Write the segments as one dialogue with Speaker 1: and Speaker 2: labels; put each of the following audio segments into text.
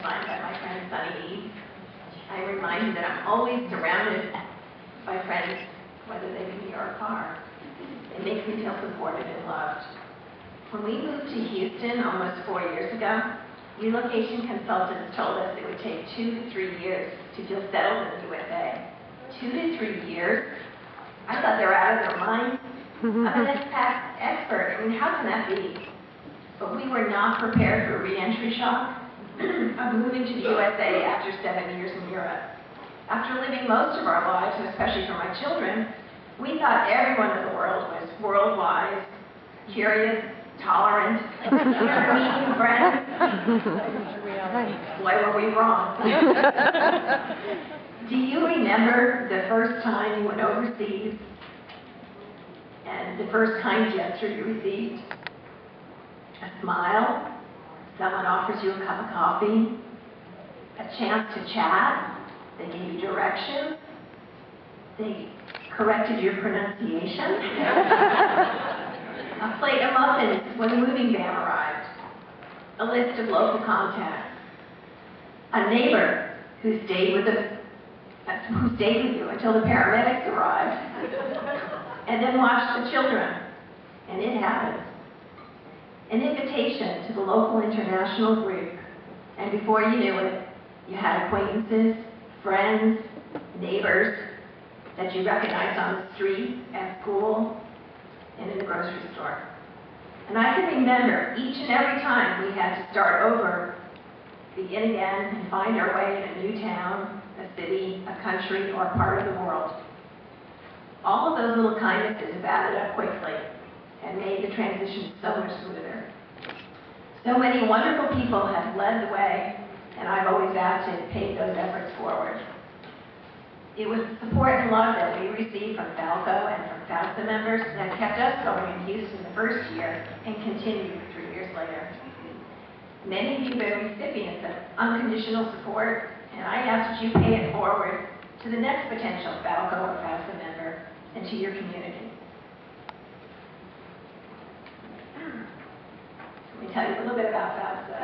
Speaker 1: signed by my friend Sunny Eve. I'm reminded that I'm always surrounded by friends, whether they be near or far. It makes me feel supported and loved. When we moved to Houston almost 4 years ago, relocation consultants told us it would take 2 to 3 years to feel settled in the USA. 2 to 3 years? I thought they were out of their minds. I'm an expat expert. I mean, how can that be? But we were not prepared for re-entry shock of moving to the USA after 7 years in Europe. After living most of our lives, especially for my children, we thought everyone in the world was worldwide, curious, tolerant, meeting friends. Why were we wrong? Do you remember the first time you went overseas and the first kind gesture you received? A smile? Someone offers you a cup of coffee? A chance to chat? They gave you directions? They corrected your pronunciation? A plate of muffins when the moving van arrived? A list of local contacts? A neighbor who stayed with you until the paramedics arrived, and then watched the children, and it happens. An invitation to the local international group, and before you knew it, you had acquaintances, friends, neighbors that you recognized on the street, at school, and in the grocery store. And I can remember each and every time we had to start over, begin again, and find our way in a new town, a city, a country, or a part of the world. All of those little kindnesses have added up quickly and made the transition so much smoother. So many wonderful people have led the way, and I've always asked to pay those efforts forward. It was the support and love that we received from FAWCO and from FAUSA members that kept us going in Houston the first year and continued 3 years later. Many of you have been recipients of unconditional support, and I ask that you pay it forward to the next potential FAWCO or FAUSA member and to your community. Let me tell you a little bit about FAUSA.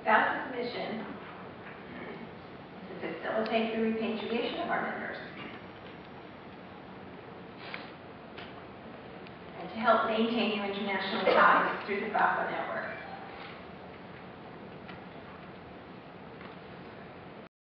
Speaker 1: FAUSA's mission is to facilitate the repatriation of our members and to help maintain your international ties through the FAWCO network.